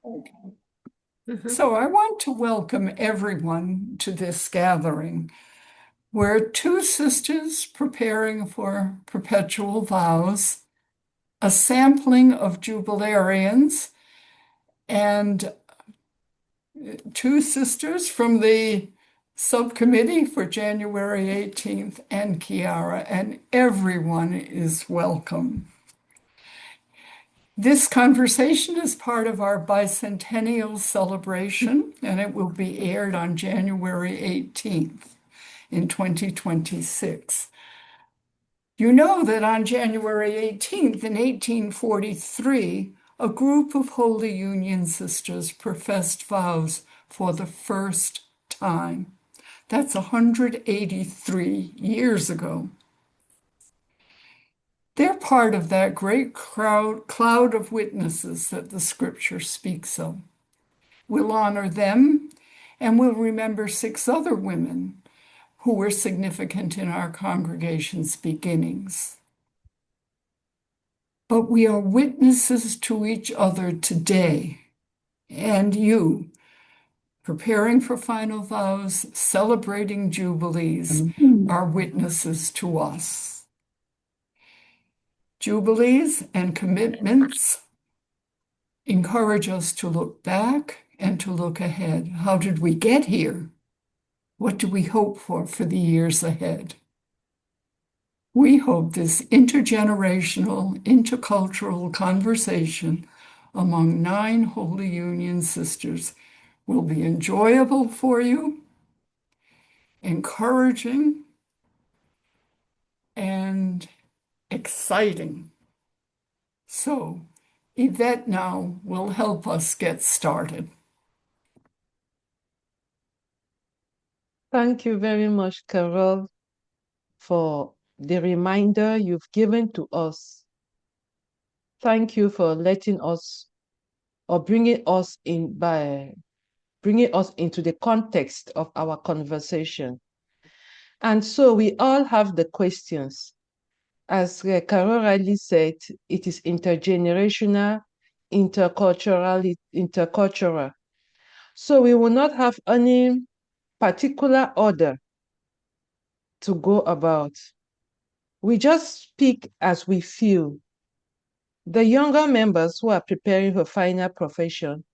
Okay. So I want to welcome everyone to this gathering. We're two sisters preparing for perpetual vows, a sampling of jubilarians, and two sisters from the subcommittee for January 18th and Kiara, and everyone is welcome. This conversation is part of our bicentennial celebration, and it will be aired on January 18th in 2026. You know that on January 18th in 1843, a group of Holy Union sisters professed vows for the first time. That's 183 years ago. They're part of that great cloud of witnesses that the scripture speaks of. We'll honor them, and we'll remember 6 other women who were significant in our congregation's beginnings. But we are witnesses to each other today, and you, preparing for final vows, celebrating jubilees, are witnesses to us. Jubilees and commitments encourage us to look back and to look ahead. How did we get here? What do we hope for the years ahead? We hope this intergenerational, intercultural conversation among 9 Holy Union sisters will be enjoyable for you, encouraging, and exciting. So, Yvette now will help us get started. Thank you very much, Carol, for the reminder you've given to us. Thank you for letting us, or bringing us into the context of our conversation. And so we all have the questions. As Carol rightly said, it is intergenerational, intercultural. So we will not have any particular order to go about. We just speak as we feel. The younger members who are preparing for final profession,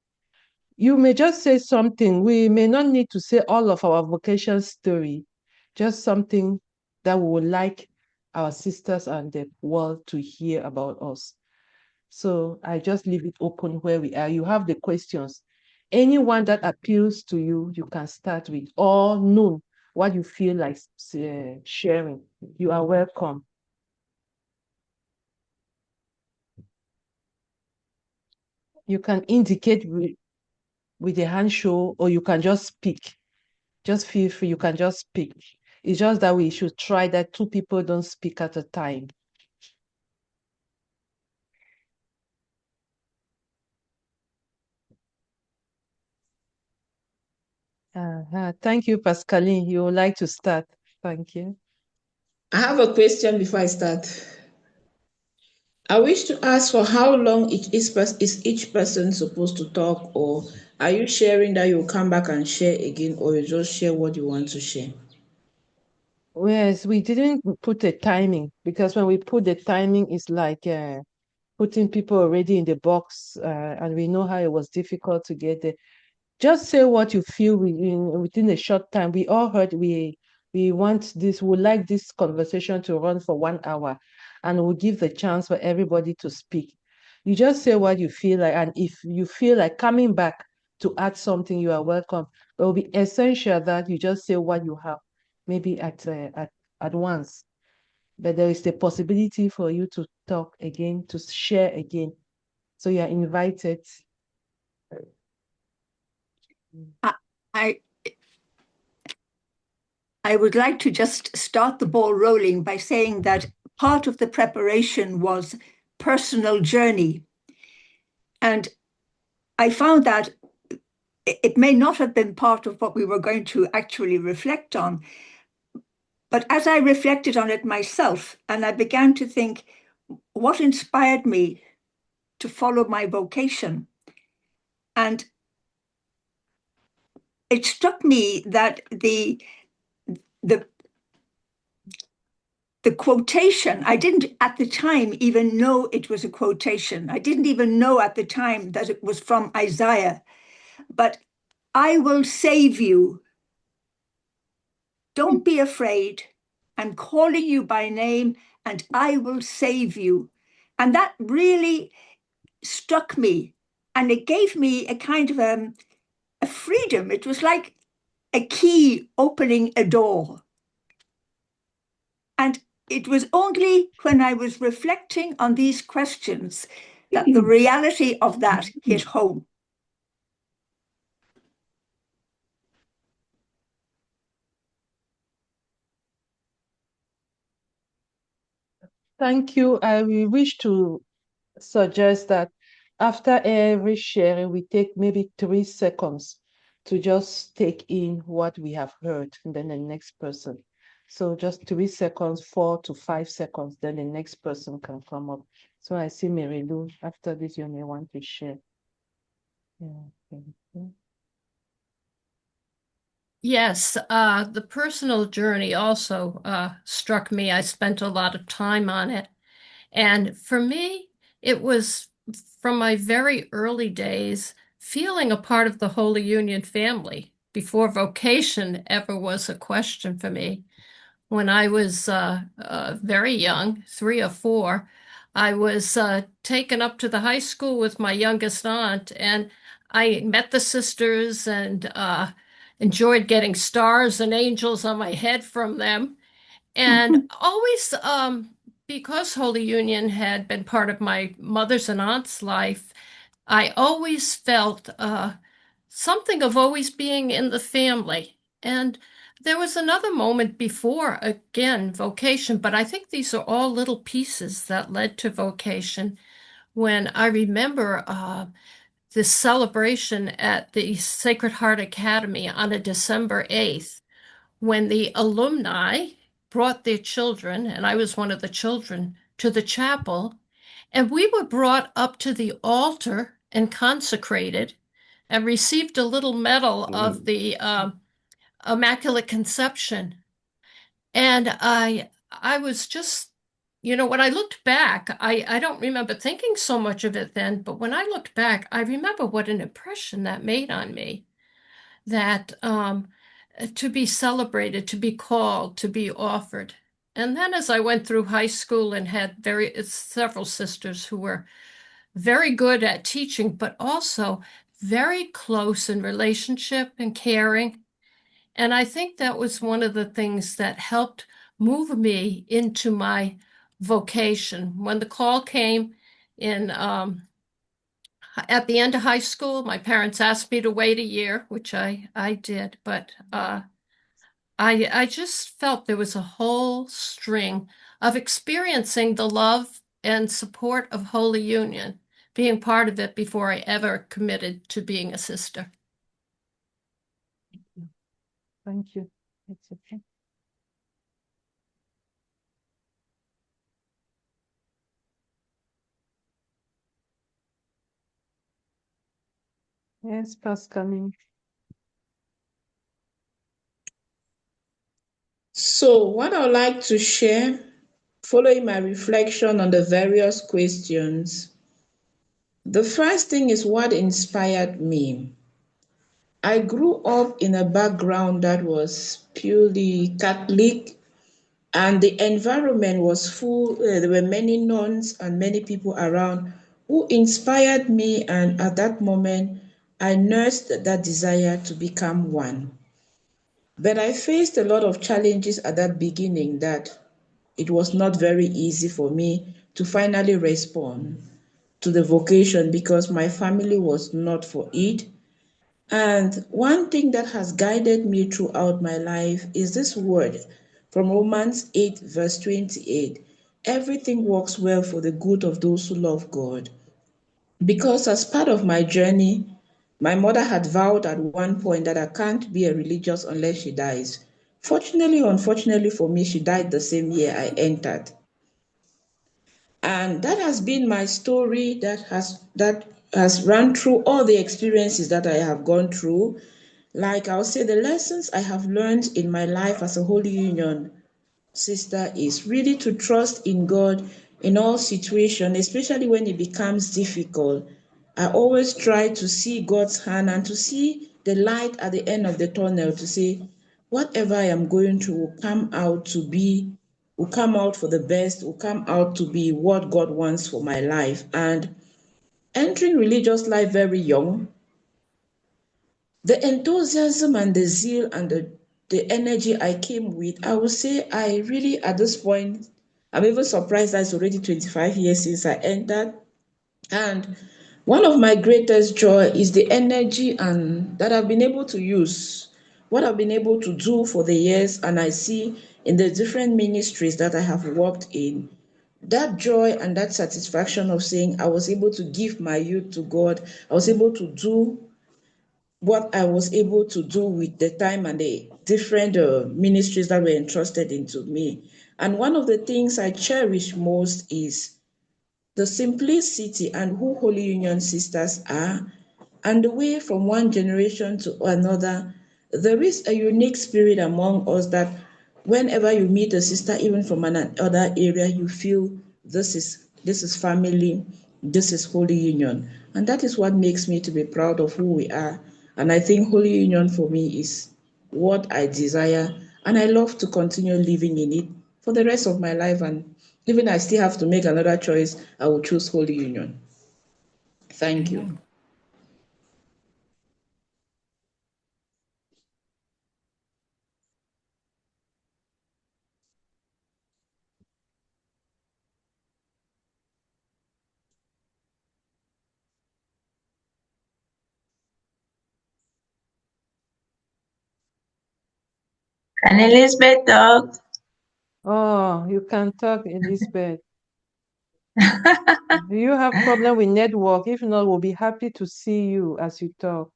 you may just say something. We may not need to say all of our vocation story, just something that we would like our sisters and the world to hear about us. So I just leave it open where we are. You have the questions. Anyone that appeals to you, you can start with, or know what you feel like sharing. You are welcome. You can indicate with a hand show, or you can just speak. Just feel free, you can just speak. It's just that we should try that 2 people don't speak at a time. Thank you, Pascaline. You would like to start? Thank you. I have a question before I start. I wish to ask for how long is each person supposed to talk, or are you sharing that you'll come back and share again, or you just share what you want to share? Yes, we didn't put a timing, because when we put the timing, it's like putting people already in the box, and we know how it was difficult to get there. Just say what you feel within a short time. We all heard we want this, we like this conversation to run for 1 hour, and we'll give the chance for everybody to speak. You just say what you feel like, and if you feel like coming back to add something, you are welcome. It will be essential that you just say what you have, maybe at once. But there is the possibility for you to talk again, to share again. So you are invited. I would like to just start the ball rolling by saying that part of the preparation was personal journey. And I found that it may not have been part of what we were going to actually reflect on. But as I reflected on it myself, and I began to think, what inspired me to follow my vocation. And it struck me that the quotation, I didn't at the time even know it was a quotation. I didn't even know at the time that it was from Isaiah. But I will save you. Don't be afraid. I'm calling you by name and I will save you. And that really struck me. And it gave me a kind of a freedom. It was like a key opening a door. And it was only when I was reflecting on these questions that the reality of that hit home. Thank you. I will wish to suggest that after every sharing, we take maybe 3 seconds to just take in what we have heard, and then the next person. So just 3 seconds, 4 to 5 seconds, then the next person can come up. So I see Mary Lou. After this, you may want to share. Yeah, thank you. Yes, the personal journey also struck me. I spent a lot of time on it. And for me, it was from my very early days feeling a part of the Holy Union family before vocation ever was a question for me. When I was very young, 3 or 4, I was taken up to the high school with my youngest aunt, and I met the sisters and enjoyed getting stars and angels on my head from them. And always, because Holy Union had been part of my mother's and aunt's life, I always felt something of always being in the family. And there was another moment before, again, vocation, but I think these are all little pieces that led to vocation. When I remember this celebration at the Sacred Heart Academy on a December 8th, when the alumni brought their children, and I was one of the children, to the chapel, and we were brought up to the altar and consecrated and received a little medal of the Immaculate Conception. And I was just, when I looked back, I don't remember thinking so much of it then, but when I looked back, I remember what an impression that made on me, that to be celebrated, to be called, to be offered. And then as I went through high school and had several sisters who were very good at teaching, but also very close in relationship and caring. And I think that was one of the things that helped move me into my vocation. When the call came in at the end of high school, my parents asked me to wait a year, which I did, but I just felt there was a whole string of experiencing the love and support of Holy Union, being part of it before I ever committed to being a sister. Thank you. It's okay. Yes, Pascal. So, what I'd like to share, following my reflection on the various questions, the first thing is what inspired me. I grew up in a background that was purely Catholic, and the environment was full. There were many nuns and many people around who inspired me, and at that moment, I nursed that desire to become one. But I faced a lot of challenges at that beginning that it was not very easy for me to finally respond to the vocation because my family was not for it. And one thing that has guided me throughout my life is this word from Romans 8, verse 28. Everything works well for the good of those who love God. Because as part of my journey, my mother had vowed at one point that I can't be a religious unless she dies. Fortunately, unfortunately for me, she died the same year I entered. And that has been my story that has run through all the experiences that I have gone through. Like I'll say, the lessons I have learned in my life as a Holy Union sister is really to trust in God in all situations, especially when it becomes difficult. I always try to see God's hand and to see the light at the end of the tunnel, to say, whatever I am going through will come out for the best, will come out to be what God wants for my life. And entering religious life very young, the enthusiasm and the zeal and the energy I came with, I would say I really, at this point, I'm even surprised that it's already 25 years since I entered. And one of my greatest joy is the energy and that I've been able to use, what I've been able to do for the years, and I see in the different ministries that I have worked in, that joy and that satisfaction of saying I was able to give my youth to God, I was able to do what I was able to do with the time and the different ministries that were entrusted into me. And one of the things I cherish most is the simplicity and who Holy Union sisters are, and the way from one generation to another, there is a unique spirit among us that whenever you meet a sister, even from another area, you feel this is family, this is Holy Union. And that is what makes me to be proud of who we are. And I think Holy Union for me is what I desire, and I love to continue living in it for the rest of my life. And even I still have to make another choice, I will choose Holy Union. Thank you. Amen. Can Elizabeth talk? Oh, you can talk, Elizabeth. Do you have problem with network? If not, we'll be happy to see you as you talk.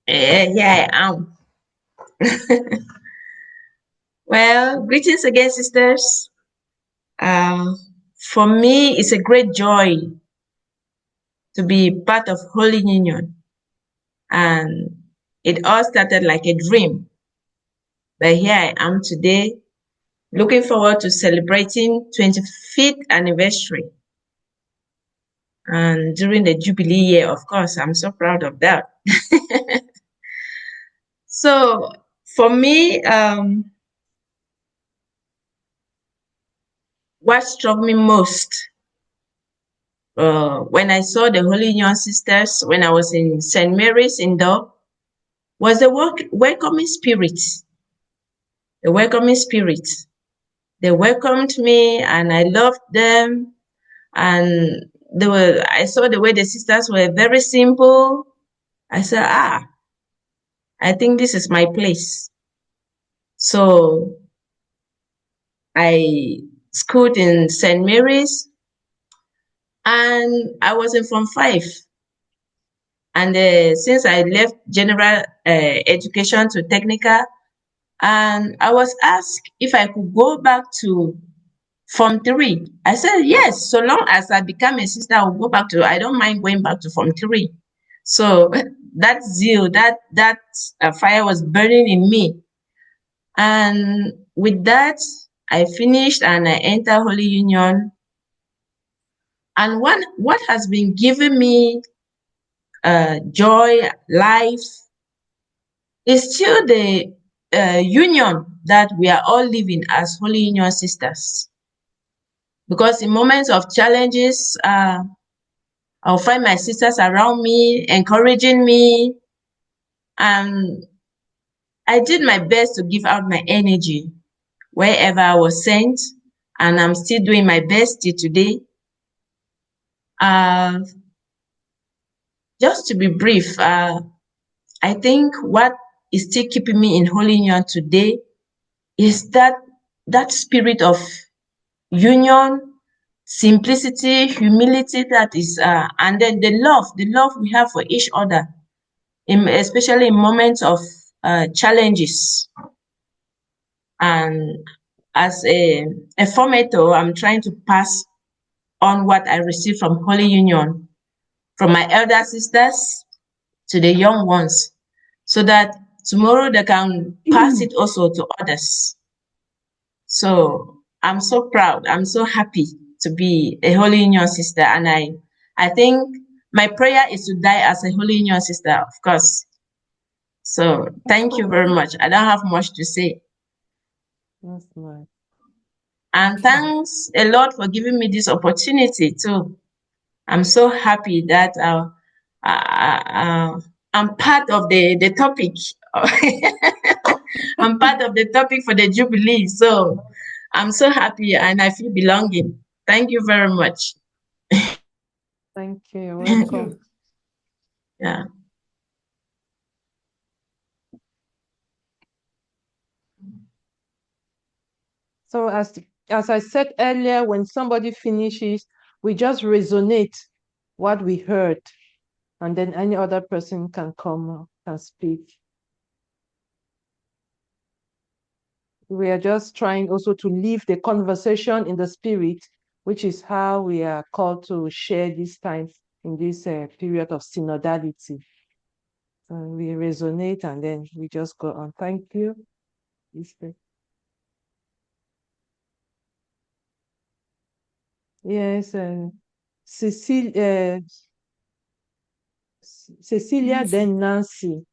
Yeah, I am. Well, greetings again, sisters. For me, it's a great joy to be part of Holy Union. And it all started like a dream. But here I am today, looking forward to celebrating 25th anniversary. And during the Jubilee year, of course, I'm so proud of that. So for me, what struck me most when I saw the Holy Union sisters when I was in St. Mary's in Dub was the welcoming spirit. The welcoming spirit. They welcomed me and I loved them. And I saw the way the sisters were very simple. I said, I think this is my place. So I schooled in St. Mary's and I was in Form 5. And since I left general education to technical, and I was asked if I could go back to Form 3. I said, yes, so long as I become a sister, I'll go back I don't mind going back to Form 3. So that zeal, that fire was burning in me. And with that, I finished and I entered Holy Union. And what has been giving me joy, life, is still the union that we are all living as Holy Union sisters. Because in moments of challenges, I'll find my sisters around me, encouraging me. And I did my best to give out my energy wherever I was sent. And I'm still doing my best till today. Just to be brief, I think what is still keeping me in Holy Union today is that spirit of union, simplicity, humility that is, and then the love we have for each other, especially in moments of challenges. And as a formator, I'm trying to pass on what I received from Holy Union, from my elder sisters to the young ones, so that tomorrow they can pass it also to others. So I'm so proud. I'm so happy to be a Holy Union sister. And I think my prayer is to die as a Holy Union sister, of course. So thank you very much. I don't have much to say. That's nice. And thanks a lot for giving me this opportunity too. I'm so happy that I'm part of the topic. I'm part of the topic for the Jubilee. So I'm so happy and I feel belonging. Thank you very much. Thank you. You're Thank welcome. you. Yeah. So as I said earlier, when somebody finishes, we just resonate what we heard, and then any other person can come and speak. We are just trying also to leave the conversation in the spirit, which is how we are called to share this time in this period of synodality. We resonate and then we just go on. Thank you. Yes, Cecilia, then Nancy.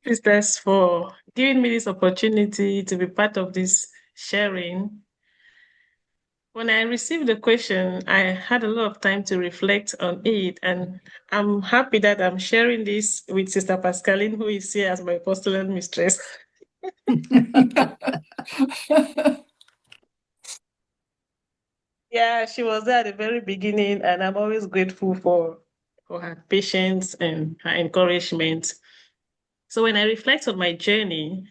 Sisters, for giving me this opportunity to be part of this sharing. When I received the question, I had a lot of time to reflect on it, and I'm happy that I'm sharing this with Sister Pascaline, who is here as my postulant mistress. Yeah, she was there at the very beginning, and I'm always grateful for her patience and her encouragement. So when I reflect on my journey,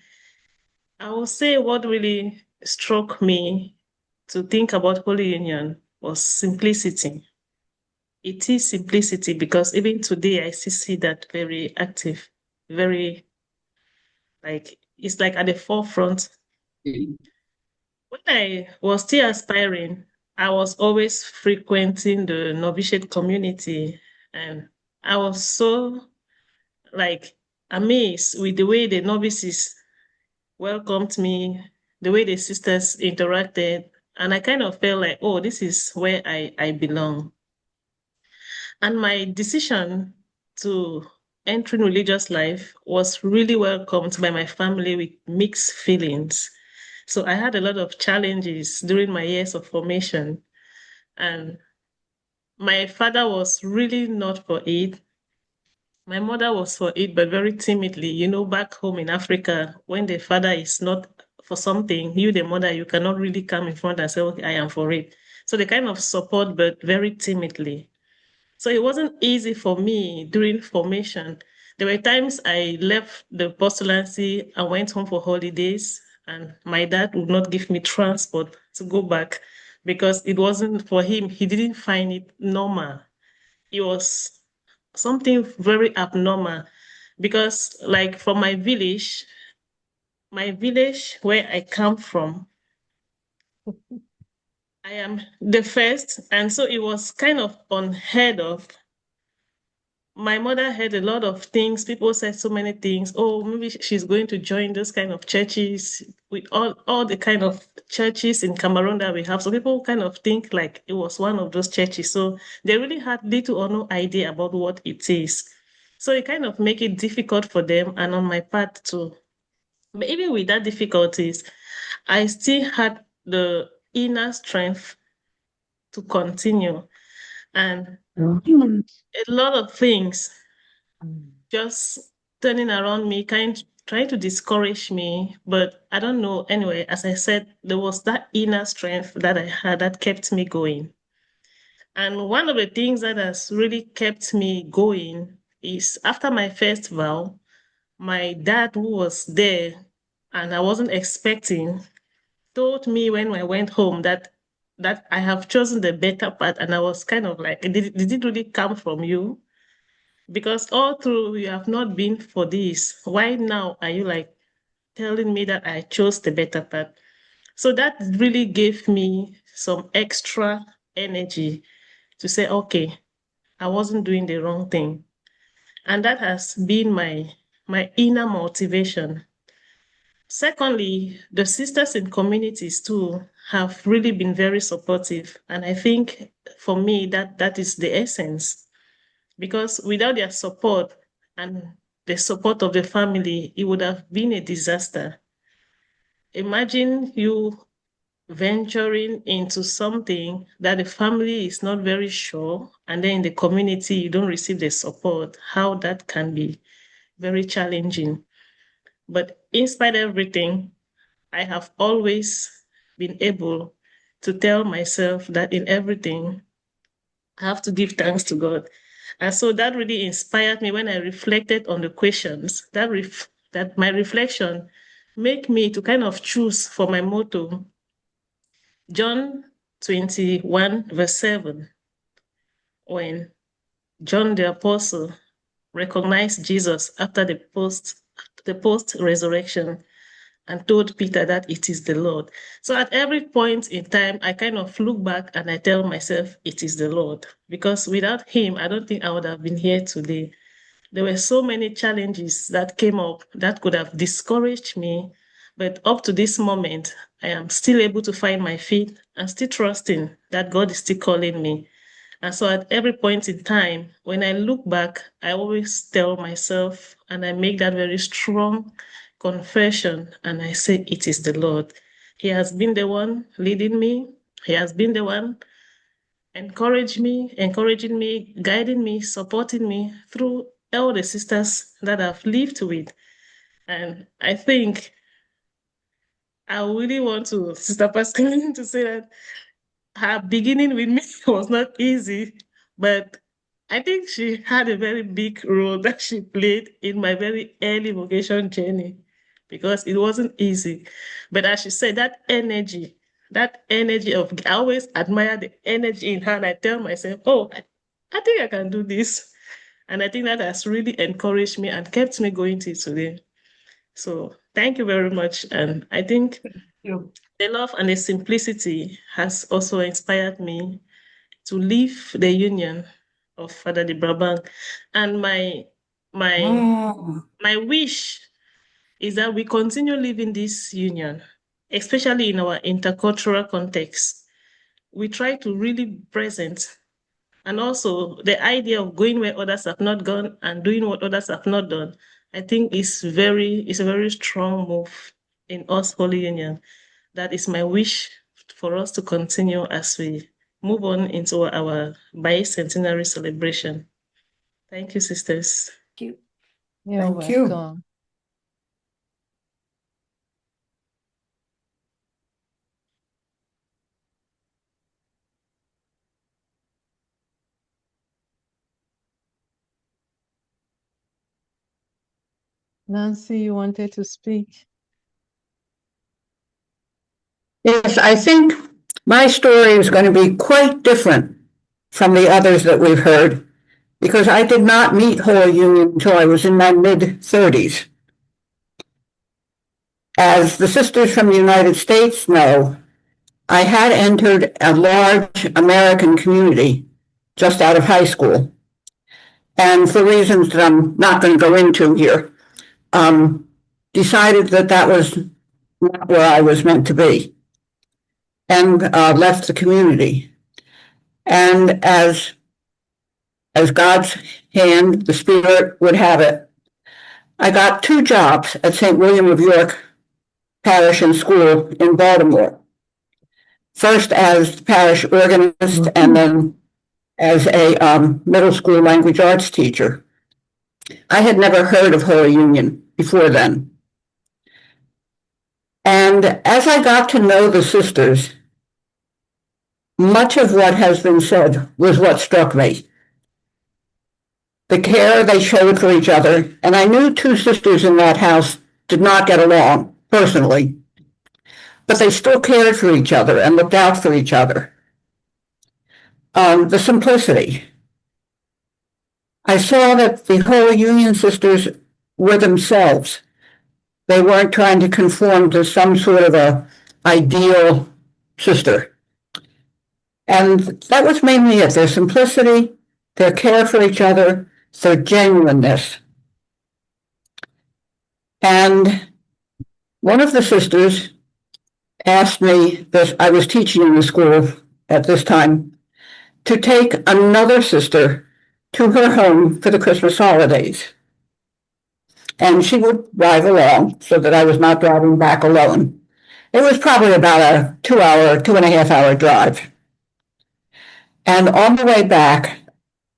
I will say what really struck me to think about Holy Union was simplicity. It is simplicity because even today I still see that very active, very it's like at the forefront. When I was still aspiring, I was always frequenting the novitiate community, and I was so amazed with the way the novices welcomed me, the way the sisters interacted, and I kind of felt like, oh, this is where I belong. And my decision to enter religious life was really welcomed by my family with mixed feelings. So I had a lot of challenges during my years of formation. And my father was really not for it. My mother was for it, but very timidly. You know, back home in Africa, when the father is not for something, you, the mother, you cannot really come in front and say, okay, I am for it. So they kind of support, but very timidly. So it wasn't easy for me during formation. There were times I left the postulancy and went home for holidays, and my dad would not give me transport to go back because it wasn't for him. He didn't find it normal. It was something very abnormal because, like, from my village where I come from, I am the first, and so it was kind of unheard of. My mother heard a lot of things. People said so many things. Oh, maybe she's going to join those kind of churches with all the kind of churches in Cameroon that we have. So people kind of think like it was one of those churches. So they really had little or no idea about what it is. So it kind of make it difficult for them and on my part too. But even with that difficulties, I still had the inner strength to continue. And a lot of things just turning around me, trying to discourage me. But I don't know. Anyway, as I said, there was that inner strength that I had that kept me going. And one of the things that has really kept me going is after my first vow, my dad, who was there and I wasn't expecting, told me when I went home that I have chosen the better path. And I was kind of like, did it really come from you? Because all through you have not been for this. Why now are you like telling me that I chose the better path? So that really gave me some extra energy to say, okay, I wasn't doing the wrong thing. And that has been my inner motivation. Secondly, the sisters in communities too have really been very supportive. And I think for me, that is the essence. Because without their support and the support of the family, it would have been a disaster. Imagine you venturing into something that the family is not very sure, and then in the community you don't receive the support, how that can be very challenging. But in spite of everything, I have always been able to tell myself that in everything, I have to give thanks to God. And so that really inspired me when I reflected on the questions. That my reflection make me to kind of choose for my motto, John 21, verse 7, when John the Apostle recognized Jesus after the post resurrection and told Peter that it is the Lord. So at every point in time, I kind of look back and I tell myself, it is the Lord. Because without him, I don't think I would have been here today. There were so many challenges that came up that could have discouraged me. But up to this moment, I am still able to find my feet and still trusting that God is still calling me. And so at every point in time, when I look back, I always tell myself, and I make that very strong confession, and I say, it is the Lord. He has been the one leading me. He has been the one encouraging me, guiding me, supporting me through all the sisters that I've lived with. And I think I really want to, Sister Pascaline, to say that her beginning with me was not easy, but I think she had a very big role that she played in my very early vocation journey because it wasn't easy. But as she said, that energy of, I always admire the energy in her, and I tell myself, oh, I think I can do this. And I think that has really encouraged me and kept me going till today. So thank you very much. And I think the love and the simplicity has also inspired me to leave the union of Father de Brabant. And my wish is that we continue living this union, especially in our intercultural context. We try to really be present. And also the idea of going where others have not gone and doing what others have not done, I think is a very strong move in us Holy Union. That is my wish for us to continue as we move on into our bicentenary celebration. Thank you, sisters. Thank you. You're Thank you. welcome. Nancy, you wanted to speak? Yes, I think my story is going to be quite different from the others that we've heard because I did not meet Holy Union until I was in my mid-30s. As the sisters from the United States know, I had entered a large American community just out of high school. And for reasons that I'm not going to go into here, decided that that was not where I was meant to be and left the community. And as God's hand, the Spirit would have it, I got 2 jobs at St. William of York Parish and School in Baltimore. First as parish organist and then as a middle school language arts teacher. I had never heard of Holy Union before then. And as I got to know the sisters, much of what has been said was what struck me. The care they showed for each other, and I knew 2 sisters in that house did not get along personally, but they still cared for each other and looked out for each other. The simplicity. I saw that the Holy Union sisters were themselves. They weren't trying to conform to some sort of a ideal sister. And that was mainly it, their simplicity, their care for each other, their genuineness. And one of the sisters asked me, that I was teaching in the school at this time, to take another sister to her home for the Christmas holidays. And she would drive along so that I was not driving back alone. It was probably about a 2-hour, 2.5-hour drive. And on the way back,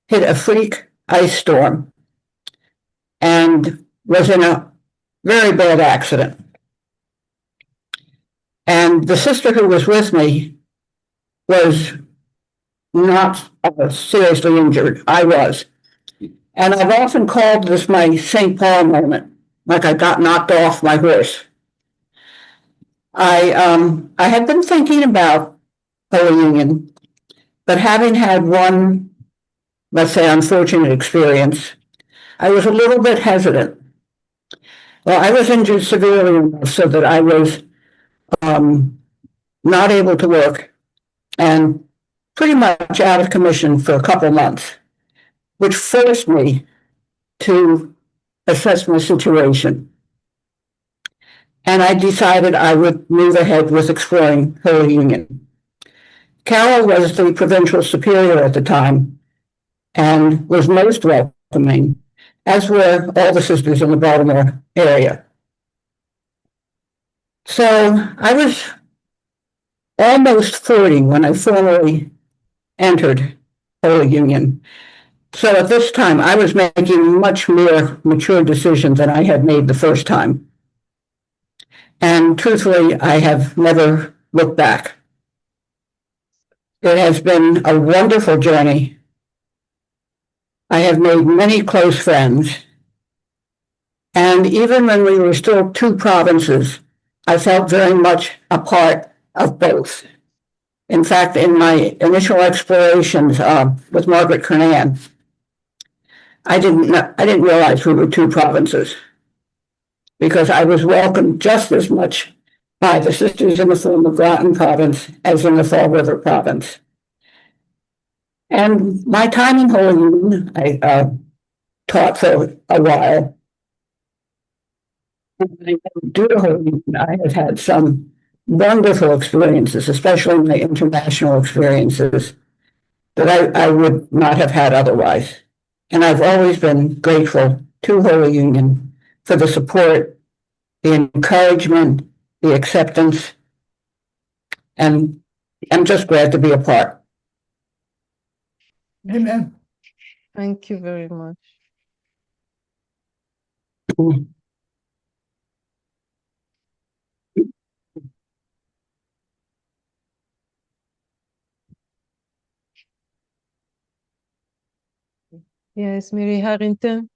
hit a freak ice storm and was in a very bad accident. And the sister who was with me was not seriously injured. I was. And I've often called this my St. Paul moment, like I got knocked off my horse. I had been thinking about Holy Union, but having had one, let's say, unfortunate experience, I was a little bit hesitant. Well, I was injured severely enough so that I was not able to work and pretty much out of commission for a couple months, which forced me to assess my situation. And I decided I would move ahead with exploring Holy Union. Carol was the provincial superior at the time and was most welcoming, as were all the sisters in the Baltimore area. So I was almost 40 when I formally entered Holy Union. So at this time, I was making much more mature decisions than I had made the first time. And truthfully, I have never looked back. It has been a wonderful journey. I have made many close friends. And even when we were still two provinces, I felt very much a part of both. In fact, in my initial explorations with Margaret Kernan, I didn't realize we were two provinces, because I was welcomed just as much by the sisters in the former Groton province as in the Fall River province. And my time in Holy Union, I taught for a while. And due to Holy Union, I have had some wonderful experiences, especially my international experiences, that I would not have had otherwise. And I've always been grateful to Holy Union for the support, the encouragement, the acceptance, and I'm just glad to be a part. Amen. Thank you very much. Yes, Mary Harrington.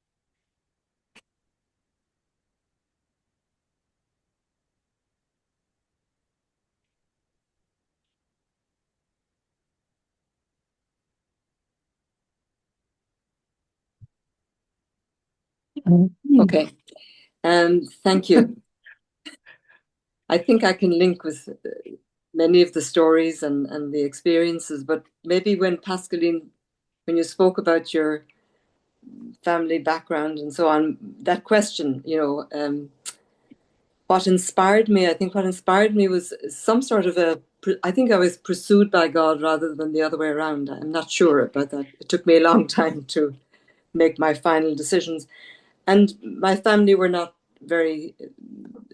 Okay. Thank you. I think I can link with many of the stories and the experiences, but maybe when Pascaline, when you spoke about your family background and so on, that question, what inspired me, I think what inspired me was some sort of I think I was pursued by God rather than the other way around. I'm not sure about that. It took me a long time to make my final decisions. And my family were not very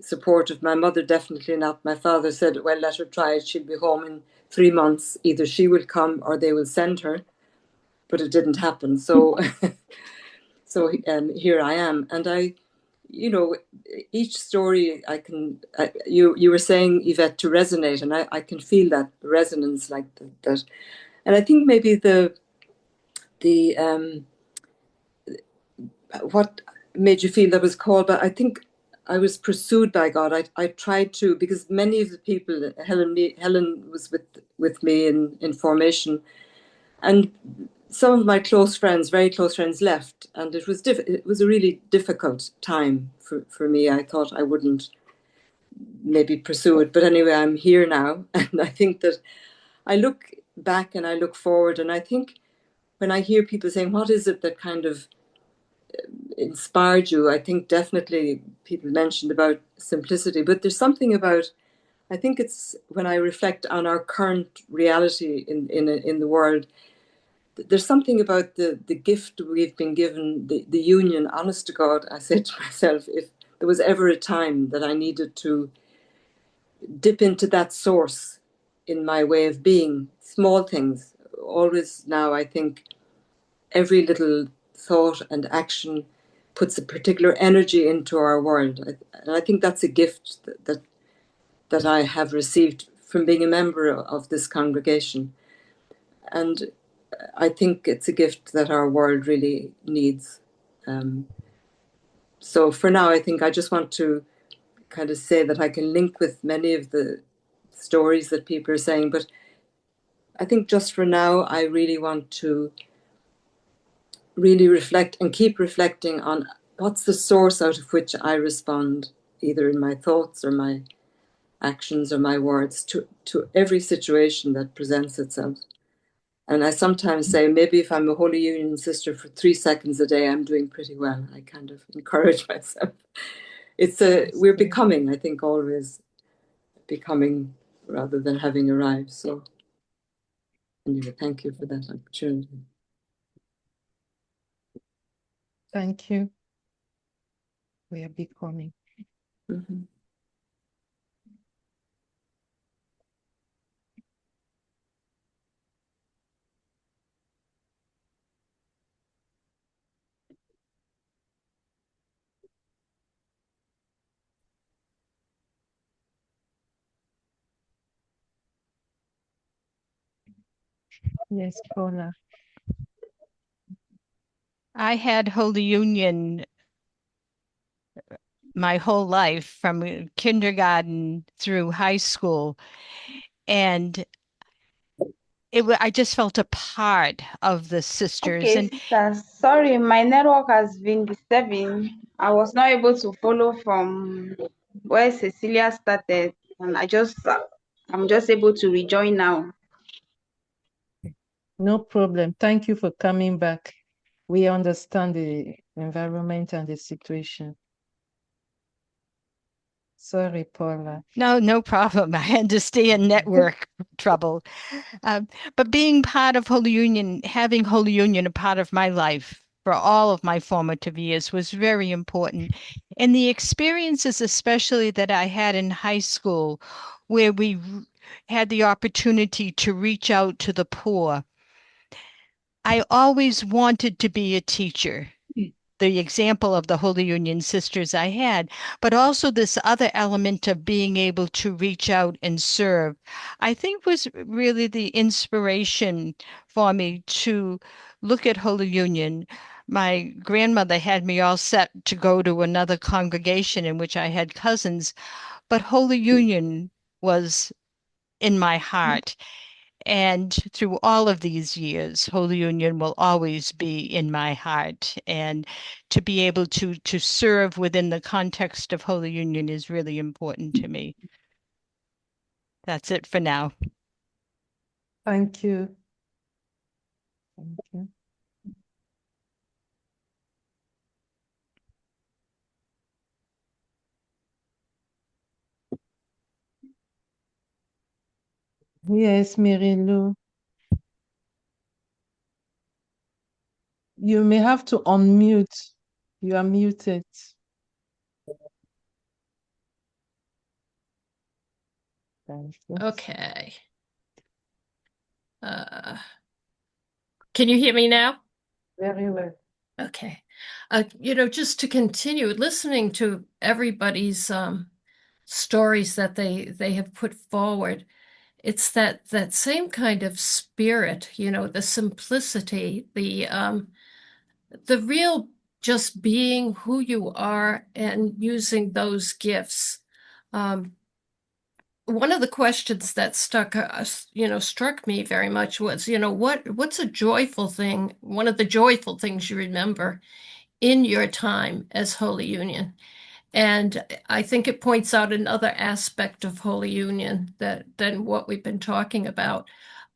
supportive. My mother definitely not. My father said, well, let her try it. She'll be home in 3 months. Either she will come or they will send her. But it didn't happen. So, here I am. And each story you were saying, Yvette, to resonate. And I can feel that resonance like that. And I think maybe what made you feel that was called, but I think I was pursued by God. I tried to, because many of the people, Helen was with me in formation, and some of my close friends, very close friends, left, and it was a really difficult time for me. I thought I wouldn't maybe pursue it, but anyway, I'm here now, and I think that I look back and I look forward, and I think when I hear people saying, what is it that kind of inspired you? I think definitely people mentioned about simplicity, but there's something about, I think it's when I reflect on our current reality in the world, there's something about the gift we've been given, the union. Honest to God, I said to myself, if there was ever a time that I needed to dip into that source in my way of being, small things, always now I think every little thought and action puts a particular energy into our world. And I think that's a gift that I have received from being a member of this congregation. And I think it's a gift that our world really needs. So for now, I think I just want to kind of say that I can link with many of the stories that people are saying, but I think just for now, I really want to really reflect and keep reflecting on what's the source out of which I respond, either in my thoughts or my actions or my words, to every situation that presents itself. And I sometimes say, maybe if I'm a Holy Union sister for 3 seconds a day, I'm doing pretty well. I kind of encourage myself. We're becoming, I think, always becoming rather than having arrived. So anyway, thank you for that opportunity. Thank you. We are becoming. Mm-hmm. Yes, Paula. I had Holy Union my whole life from kindergarten through high school. And I just felt a part of the sisters. Okay, And sister, sorry, my network has been disturbing. I was not able to follow from where Cecilia started, and I'm just able to rejoin now. No problem. Thank you for coming back. We understand the environment and the situation. Sorry, Paula. no problem. I understand network trouble. But being part of Holy Union, having Holy Union a part of my life for all of my formative years was very important. And the experiences, especially that I had in high school, where we had the opportunity to reach out to the poor. I always wanted to be a teacher. The example of the Holy Union sisters I had, but also this other element of being able to reach out and serve, I think was really the inspiration for me to look at Holy Union. My grandmother had me all set to go to another congregation in which I had cousins, but Holy Union was in my heart. And through all of these years, Holy Union will always be in my heart. And to be able to serve within the context of Holy Union is really important to me. That's it for now. Thank you. Thank you. Yes, Mary Lou. You may have to unmute. You are muted. Thank you. Okay. Can you hear me now? Very well. Okay. Just to continue listening to everybody's stories that they have put forward, it's that same kind of spirit, the simplicity, the real just being who you are and using those gifts. One of the questions that struck me very much was, what's a joyful thing, one of the joyful things you remember in your time as Holy Union? And I think it points out another aspect of Holy Union than what we've been talking about.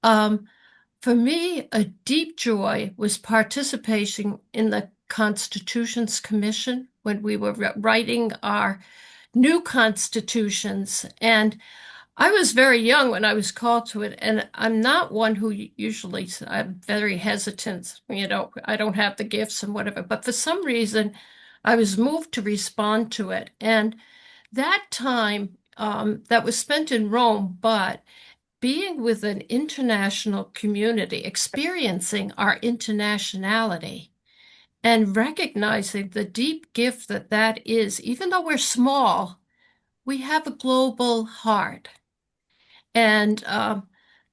For me, a deep joy was participating in the Constitutions Commission when we were writing our new constitutions. And I was very young when I was called to it, and I'm not one who usually, I'm very hesitant, I don't have the gifts and whatever, but for some reason, I was moved to respond to it. And that time that was spent in Rome, but being with an international community, experiencing our internationality, and recognizing the deep gift that that is, even though we're small, we have a global heart. And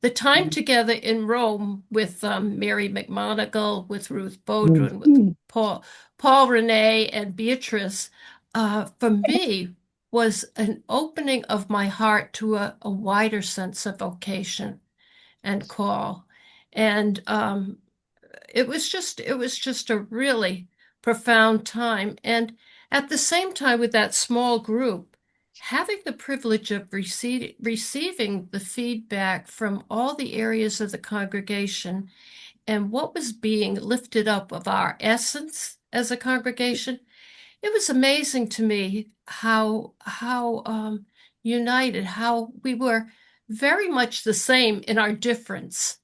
the time together in Rome with Mary McMonigal, with Ruth Bodrin, with Paul Rene, and Beatrice, for me, was an opening of my heart to a wider sense of vocation and call. And it was just a really profound time. And at the same time, with that small group, having the privilege of receiving the feedback from all the areas of the congregation and what was being lifted up of our essence as a congregation, it was amazing to me how united, how we were very much the same in our difference.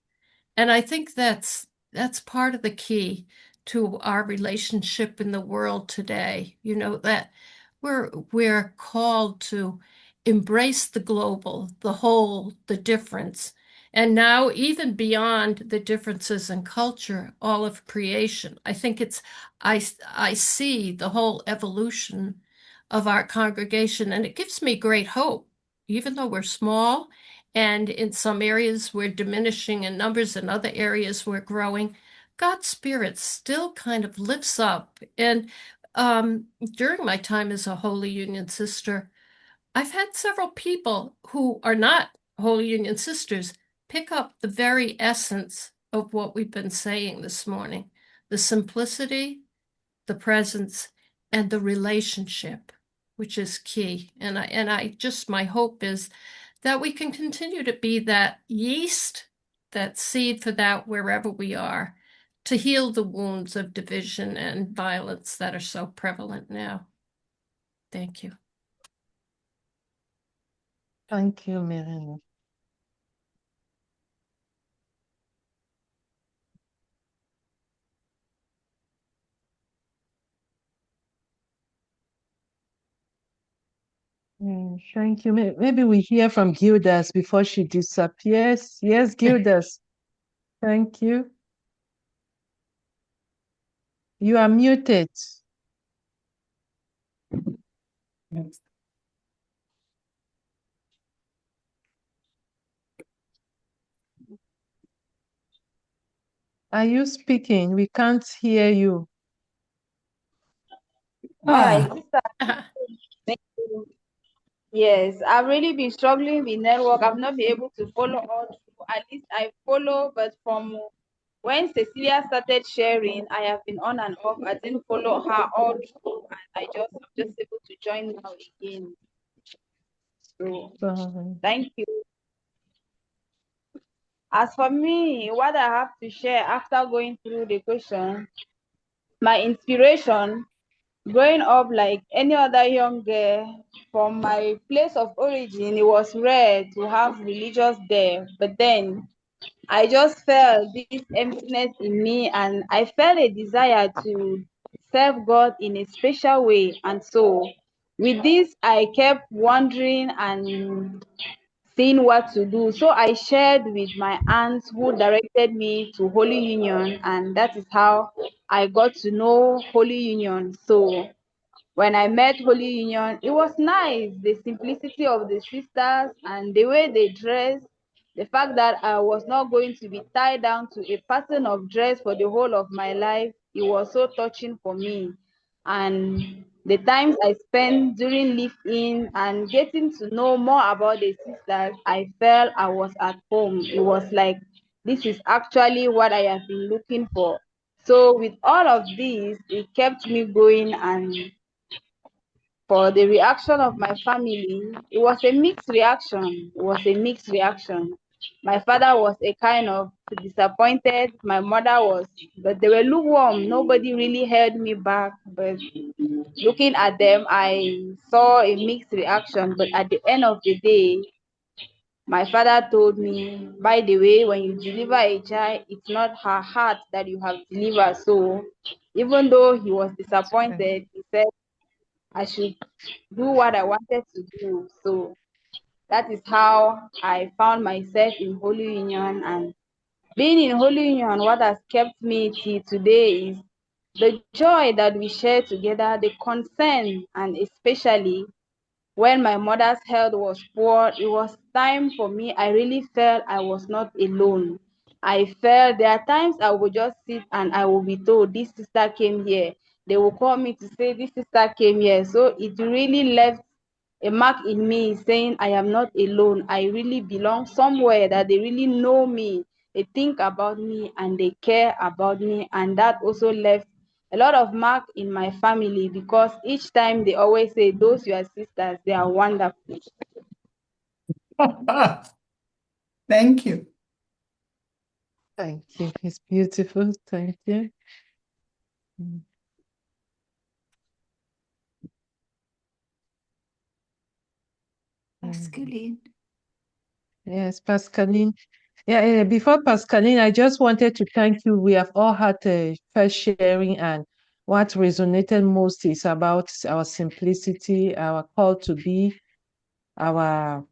And I think that's part of the key to our relationship in the world today. That we're called to embrace the global, the whole, the difference. And now, even beyond the differences in culture, all of creation. I think I see the whole evolution of our congregation, and it gives me great hope, even though we're small, and in some areas we're diminishing in numbers, in other areas we're growing. God's Spirit still kind of lifts up. And during my time as a Holy Union sister, I've had several people who are not Holy Union sisters pick up the very essence of what we've been saying this morning, the simplicity, the presence, and the relationship, which is key. And my hope is that we can continue to be that yeast, that seed for that wherever we are, to heal the wounds of division and violence that are so prevalent now. Thank you. Thank you, Miranda. Thank you. Maybe we hear from Gildas before she disappears. Yes, Gildas. Thank you. You are muted. Are you speaking? We can't hear you. All right, sister. Thank you. Yes, I've really been struggling with network. I've not been able to follow all through. At least I follow, but from when Cecilia started sharing, I have been on and off. I didn't follow her all through, and I'm just able to join now again. So thank you. As for me, what I have to share after going through the question, my inspiration growing up like any other young girl from my place of origin, it was rare to have religious there. But then I just felt this emptiness in me, and I felt a desire to serve God in a special way. And so, with this, I kept wondering and seeing what to do. So I shared with my aunts who directed me to Holy Union, and that is how I got to know Holy Union. So when I met Holy Union, it was nice. The simplicity of the sisters and the way they dress, the fact that I was not going to be tied down to a pattern of dress for the whole of my life, it was so touching for me. And the times I spent during live-in and getting to know more about the sisters, I felt I was at home. It was like, this is actually what I have been looking for. So with all of this, it kept me going, and for the reaction of my family, it was a mixed reaction. It was a mixed reaction. My father was a kind of disappointed. My mother was, but they were lukewarm. Nobody really held me back. But looking at them, I saw a mixed reaction. But at the end of the day, my father told me, by the way, when you deliver a child, it's not her heart that you have delivered. So even though he was disappointed, he said I should do what I wanted to do. So that is how I found myself in Holy Union. And being in Holy Union, what has kept me till today is the joy that we share together, the concern, and especially when my mother's health was poor, it was time for me. I really felt I was not alone. I felt there are times I would just sit and I will be told, this sister came here. They will call me to say, this sister came here. So it really left a mark in me saying, I am not alone. I really belong somewhere, that they really know me. They think about me and they care about me. And that also left a lot of mark in my family, because each time they always say, those your sisters, they are wonderful. Thank you. Thank you. It's beautiful. Thank you. Pascaline. Yes, Pascaline. Yeah, before Pascaline, I just wanted to thank you. We have all had a first sharing, and what resonated most is about our simplicity, our call to be, our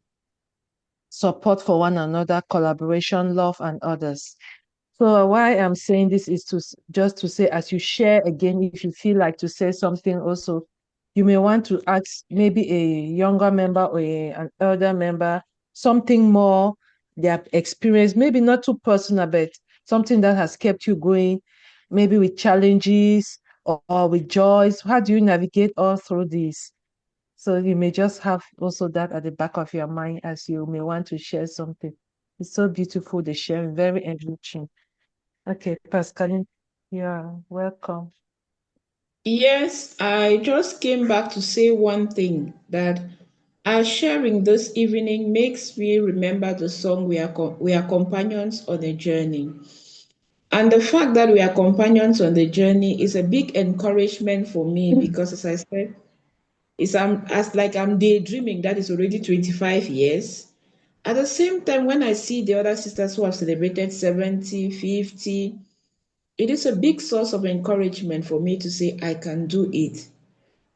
support for one another, collaboration, love, and others. So why I'm saying this is just to say, as you share again, if you feel like to say something also, you may want to ask maybe a younger member or an elder member something more, their experience, maybe not too personal, but something that has kept you going, maybe with challenges or with joys. How do you navigate all through this? So you may just have also that at the back of your mind as you may want to share something. It's so beautiful, the sharing, very enriching. Okay, Pascaline, you're welcome. Yes, I just came back to say one thing, that our sharing this evening makes me remember the song we are companions on a journey. And the fact that we are companions on the journey is a big encouragement for me, because as I said, I'm daydreaming, that is already 25 years. At the same time, when I see the other sisters who have celebrated 70, 50, it is a big source of encouragement for me to say I can do it.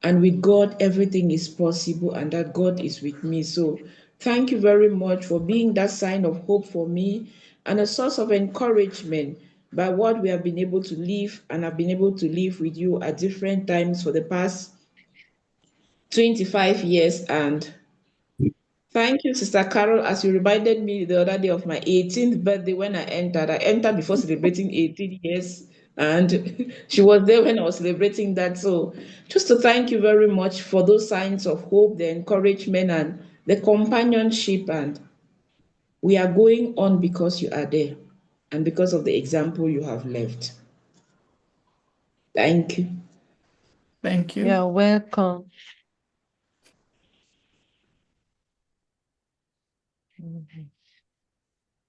And with God, everything is possible, and that God is with me. So thank you very much for being that sign of hope for me and a source of encouragement by what we have been able to live, and I've been able to live with you at different times for the past 25 years. And thank you, Sister Carol, as you reminded me the other day of my 18th birthday when I entered. I entered before celebrating 18 years, and she was there when I was celebrating that. So, just to thank you very much for those signs of hope, the encouragement, and the companionship. And we are going on because you are there and because of the example you have left. Thank you. Thank you. You're welcome.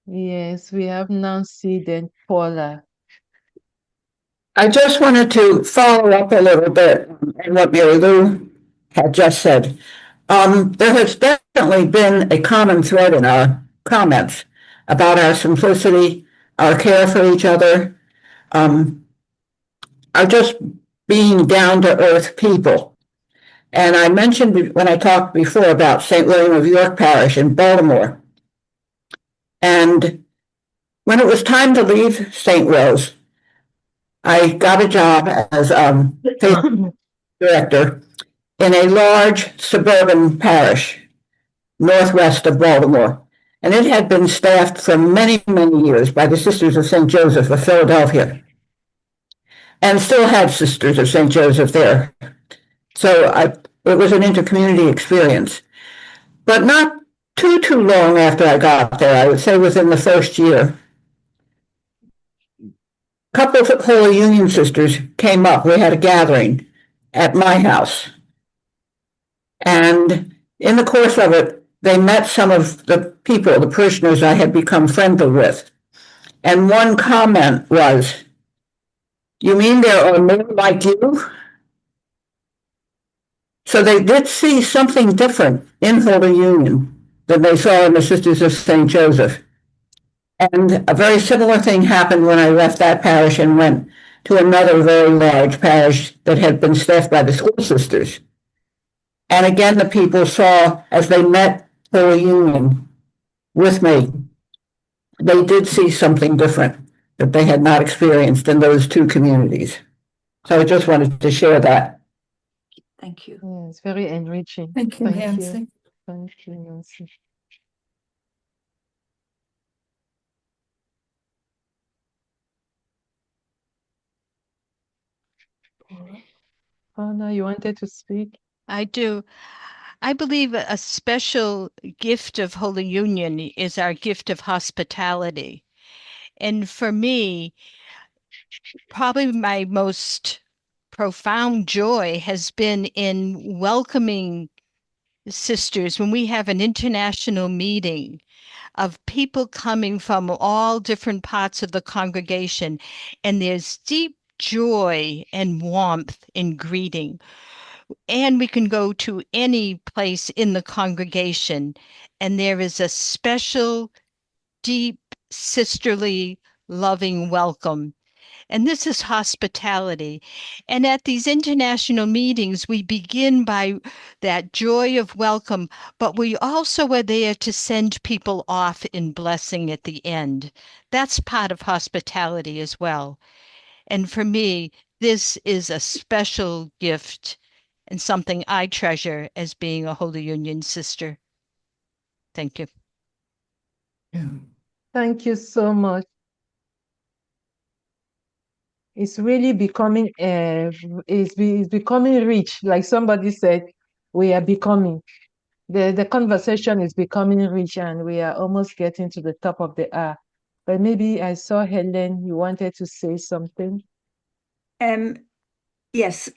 Yes, we have Nancy, then Paula. I just wanted to follow up a little bit on what Mary Lou had just said. There has definitely been a common thread in our comments about our simplicity, our care for each other, our just being down to earth people. And I mentioned when I talked before about St. William of York Parish in Baltimore. And when it was time to leave St. Rose, I got a job as director in a large suburban parish northwest of Baltimore. And it had been staffed for many, many years by the Sisters of St. Joseph of Philadelphia, and still had Sisters of St. Joseph there. So it was an intercommunity experience. But not too long after I got there, I would say within the first year, a couple of Holy Union sisters came up. We had a gathering at my house. And in the course of it, they met some of the people, the parishioners I had become friendly with. And one comment was, "You mean there are more like you?" So they did see something different in Holy Union than they saw in the Sisters of St. Joseph. And a very similar thing happened when I left that parish and went to another very large parish that had been staffed by the school sisters. And again, the people saw, as they met Holy Union with me, they did see something different that they had not experienced in those two communities. So I just wanted to share that. Thank you. Yeah, it's very enriching. Thank you, Thank Nancy. you. Thank you, Nancy. Anna, you wanted to speak? I do. I believe a special gift of Holy Union is our gift of hospitality. And for me, probably my most profound joy has been in welcoming sisters when we have an international meeting of people coming from all different parts of the congregation, and there's deep joy and warmth in greeting. And we can go to any place in the congregation, and there is a special, deep, sisterly, loving welcome. And this is hospitality. And at these international meetings, we begin by that joy of welcome, but we also are there to send people off in blessing at the end. That's part of hospitality as well. And for me, this is a special gift and something I treasure as being a Holy Union sister. Thank you. Yeah. Thank you so much. It's really becoming it's becoming rich. Like somebody said, we are becoming. The conversation is becoming rich, and we are almost getting to the top of the hour. But maybe I saw Helen, you wanted to say something. Yes,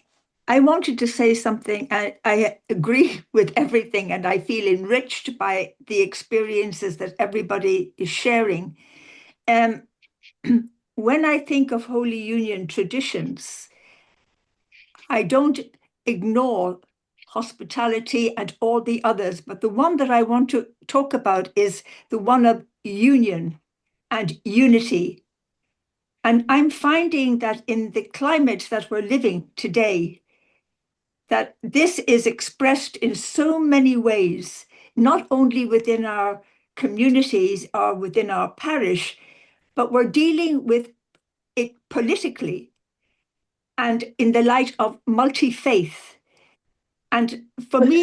I wanted to say something. I agree with everything, and I feel enriched by the experiences that everybody is sharing. When I think of Holy Union traditions, I don't ignore hospitality and all the others, but the one that I want to talk about is the one of union and unity. And I'm finding that in the climate that we're living today, that this is expressed in so many ways, not only within our communities or within our parish, but we're dealing with it politically and in the light of multi-faith. And for me,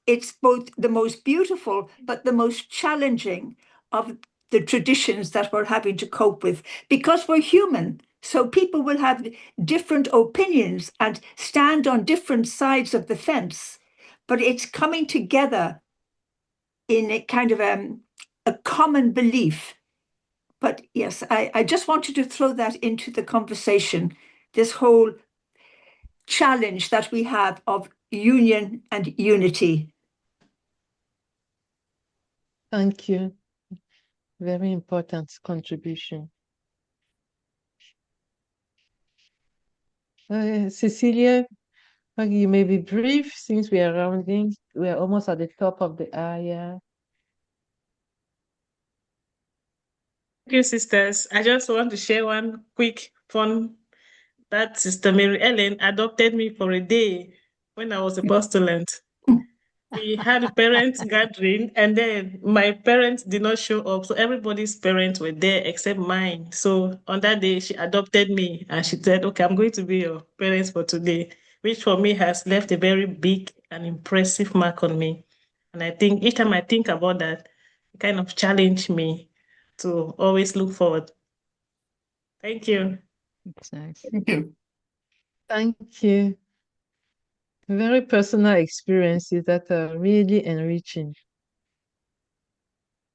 it's both the most beautiful but the most challenging of the traditions that we're having to cope with, because we're human. So people will have different opinions and stand on different sides of the fence, but it's coming together in a kind of a common belief. But yes, I just wanted to throw that into the conversation, this whole challenge that we have of union and unity. Thank you. Very important contribution. Cecilia, you may be brief since we are rounding. We are almost at the top of the hour. Thank you, sisters. I just want to share one quick fun that Sister Mary Ellen adopted me for a day when I was a postulant. We had a parents gathering, and then my parents did not show up. So everybody's parents were there except mine. So on that day, she adopted me and she said, "Okay, I'm going to be your parents for today," which for me has left a very big and impressive mark on me. And I think each time I think about that, it kind of challenged me to always look forward. Thank you. That's nice. Thank you. Thank you. Very personal experiences that are really enriching.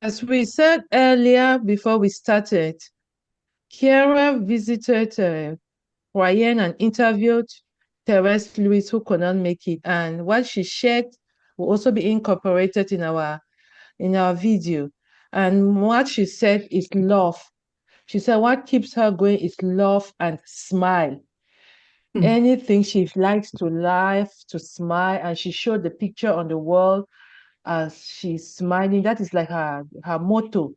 As we said earlier before we started, Kiara visited Ryan and interviewed Therese Lewis, who could not make it. And what she shared will also be incorporated in our video. And what she said is love. She said what keeps her going is love and smile. Anything she likes to laugh, to smile, and she showed the picture on the wall as she's smiling. That is like her motto,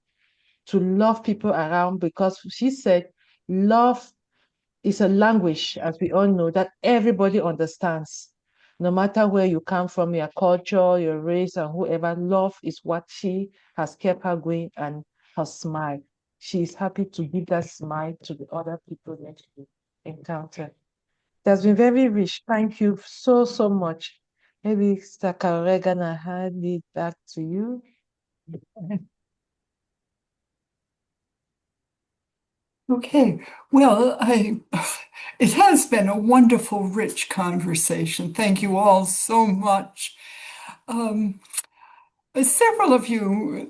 to love people around, because she said love is a language, as we all know, that everybody understands. No matter where you come from, your culture, your race, and whoever, love is what she has kept her going, and her smile. She is happy to give that smile to the other people that she encountered. It has been very rich. Thank you so, so much. Maybe Mr. Karegan, I hand it back to you. Okay, well, it has been a wonderful, rich conversation. Thank you all so much. Several of you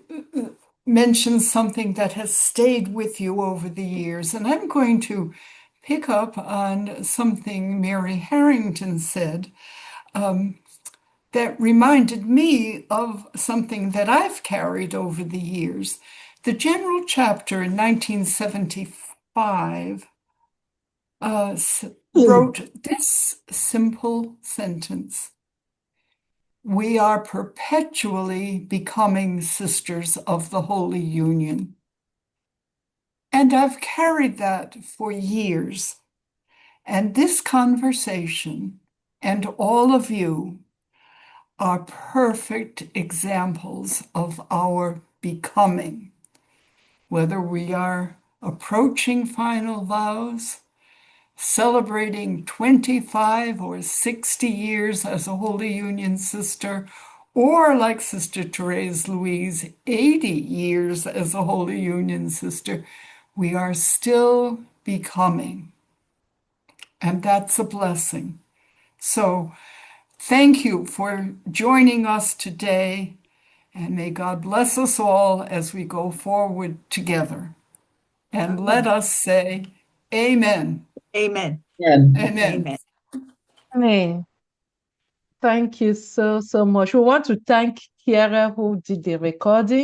mentioned something that has stayed with you over the years, and I'm going to pick up on something Mary Harrington said that reminded me of something that I've carried over the years. The general chapter in 1975 wrote this simple sentence: "We are perpetually becoming sisters of the Holy Union." And I've carried that for years. And this conversation and all of you are perfect examples of our becoming. Whether we are approaching final vows, celebrating 25 or 60 years as a Holy Union sister, or like Sister Therese Louise, 80 years as a Holy Union sister, we are still becoming. And that's a blessing. So thank you for joining us today, and may God bless us all as we go forward together. And let us say, Amen. Amen. Yeah. Amen. Amen. Amen. Thank you so, so much. We want to thank Kiara, who did the recording.